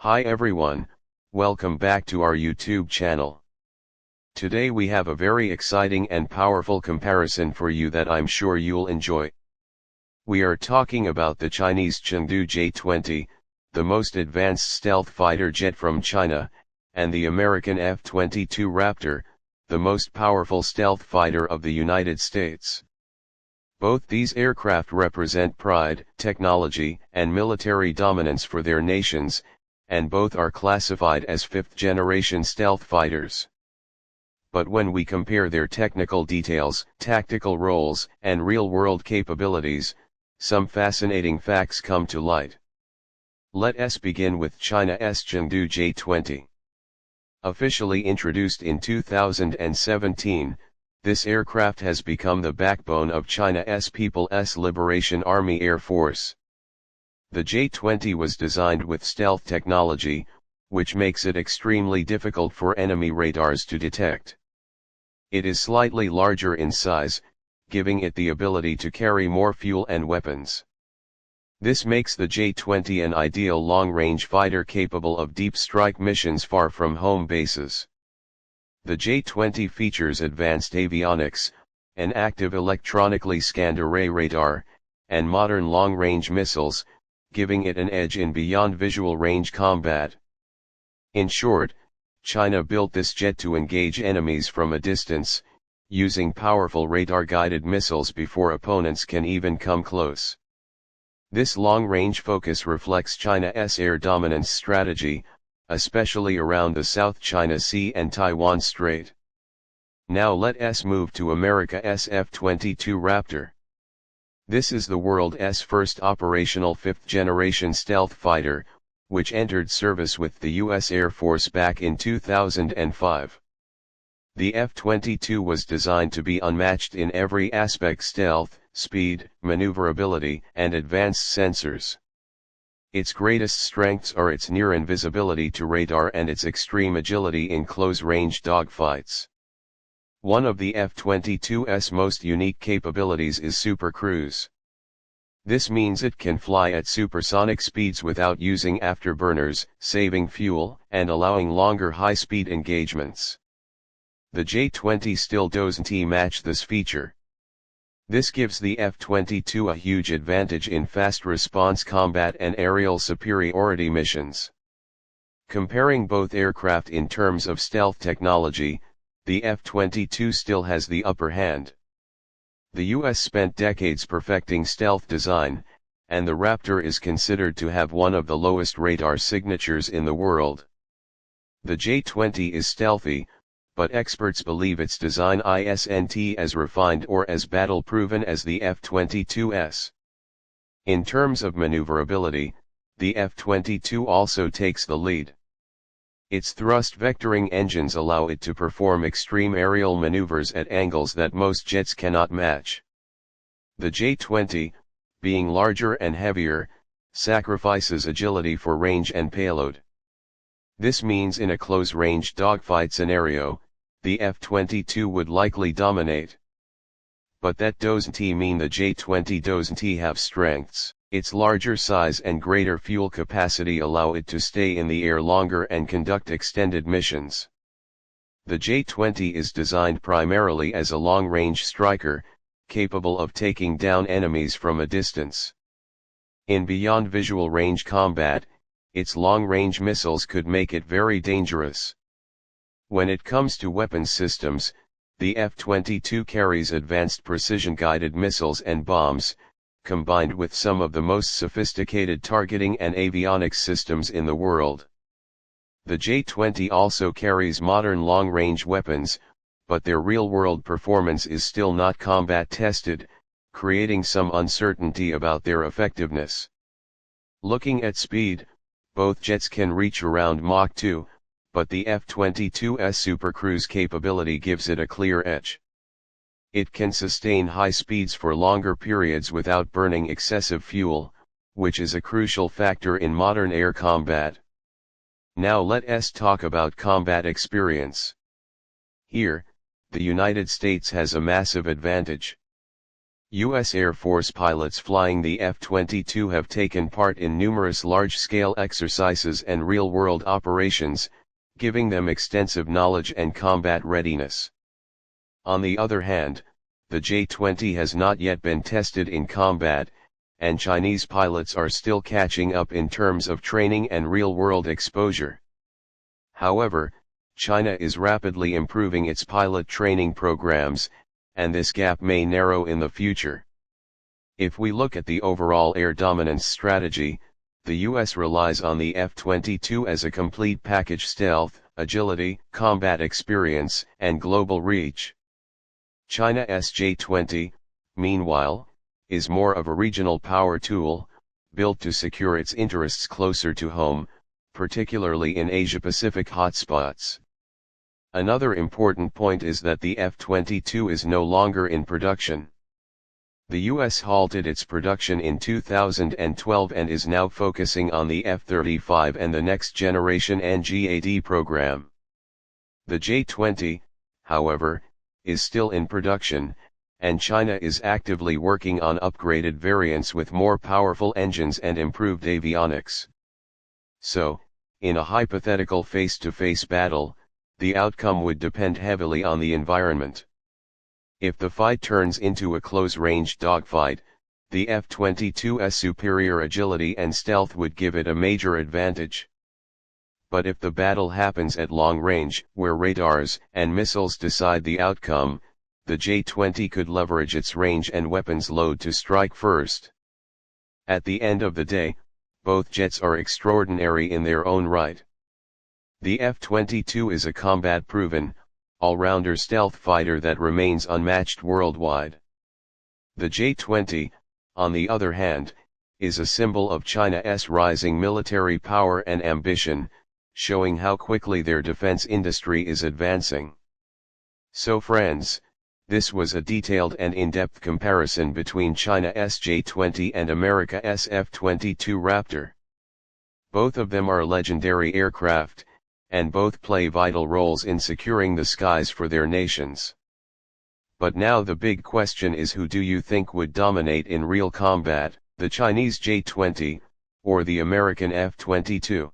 Hi everyone, welcome back to our YouTube channel. Today we have a very exciting and powerful comparison for you that I'm sure you'll enjoy. We are talking about the Chinese Chengdu J-20, the most advanced stealth fighter jet from China, and the American F-22 Raptor, the most powerful stealth fighter of the United States. Both these aircraft represent pride, technology, and military dominance for their nations, and both are classified as fifth-generation stealth fighters. But when we compare their technical details, tactical roles, and real-world capabilities, some fascinating facts come to light. Let us begin with China's Chengdu J-20. Officially introduced in 2017, this aircraft has become the backbone of China's People's Liberation Army Air Force. The J-20 was designed with stealth technology, which makes it extremely difficult for enemy radars to detect. It is slightly larger in size, giving it the ability to carry more fuel and weapons. This makes the J-20 an ideal long-range fighter capable of deep strike missions far from home bases. The J-20 features advanced avionics, an active electronically scanned array radar, and modern long-range missiles, giving it an edge in beyond visual range combat. In short, China built this jet to engage enemies from a distance, using powerful radar-guided missiles before opponents can even come close. This long-range focus reflects China's air dominance strategy, especially around the South China Sea and Taiwan Strait. Now let us move to America's F-22 Raptor. This is the world's first operational fifth-generation stealth fighter, which entered service with the U.S. Air Force back in 2005. The F-22 was designed to be unmatched in every aspect: stealth, speed, maneuverability, and advanced sensors. Its greatest strengths are its near invisibility to radar and its extreme agility in close-range dogfights. One of the F-22's most unique capabilities is supercruise. This means it can fly at supersonic speeds without using afterburners, saving fuel, and allowing longer high-speed engagements. The J-20 still doesn't match this feature. This gives the F-22 a huge advantage in fast response combat and aerial superiority missions. Comparing both aircraft in terms of stealth technology, the F-22 still has the upper hand. The US spent decades perfecting stealth design, and the Raptor is considered to have one of the lowest radar signatures in the world. The J-20 is stealthy, but experts believe its design isn't as refined or as battle-proven as the F-22's. In terms of maneuverability, the F-22 also takes the lead. Its thrust vectoring engines allow it to perform extreme aerial maneuvers at angles that most jets cannot match. The J-20, being larger and heavier, sacrifices agility for range and payload. This means in a close-range dogfight scenario, the F-22 would likely dominate. But that doesn't mean the J-20 doesn't have strengths. Its larger size and greater fuel capacity allow it to stay in the air longer and conduct extended missions. The J-20 is designed primarily as a long-range striker, capable of taking down enemies from a distance. In beyond visual range combat, its long-range missiles could make it very dangerous. When it comes to weapons systems, the F-22 carries advanced precision-guided missiles and bombs, combined with some of the most sophisticated targeting and avionics systems in the world. The J-20 also carries modern long-range weapons, but their real-world performance is still not combat-tested, creating some uncertainty about their effectiveness. Looking at speed, both jets can reach around Mach 2, but the F-22's supercruise capability gives it a clear edge. It can sustain high speeds for longer periods without burning excessive fuel, which is a crucial factor in modern air combat. Now let us talk about combat experience. Here, the United States has a massive advantage. U.S. Air Force pilots flying the F-22 have taken part in numerous large-scale exercises and real-world operations, giving them extensive knowledge and combat readiness. On the other hand, the J-20 has not yet been tested in combat, and Chinese pilots are still catching up in terms of training and real-world exposure. However, China is rapidly improving its pilot training programs, and this gap may narrow in the future. If we look at the overall air dominance strategy, the US relies on the F-22 as a complete package: stealth, agility, combat experience, and global reach. China's J-20, meanwhile, is more of a regional power tool, built to secure its interests closer to home, particularly in Asia-Pacific hotspots. Another important point is that the F-22 is no longer in production. The US halted its production in 2012 and is now focusing on the F-35 and the next generation NGAD program. The J-20, however, is still in production, and China is actively working on upgraded variants with more powerful engines and improved avionics. So, in a hypothetical face-to-face battle, the outcome would depend heavily on the environment. If the fight turns into a close-range dogfight, the F-22's superior agility and stealth would give it a major advantage. But if the battle happens at long range, where radars and missiles decide the outcome, the J-20 could leverage its range and weapons load to strike first. At the end of the day, both jets are extraordinary in their own right. The F-22 is a combat-proven, all-rounder stealth fighter that remains unmatched worldwide. The J-20, on the other hand, is a symbol of China's rising military power and ambition, showing how quickly their defense industry is advancing. So friends, this was a detailed and in-depth comparison between China's J-20 and America's F-22 Raptor. Both of them are legendary aircraft, and both play vital roles in securing the skies for their nations. But now the big question is, who do you think would dominate in real combat, the Chinese J-20, or the American F-22?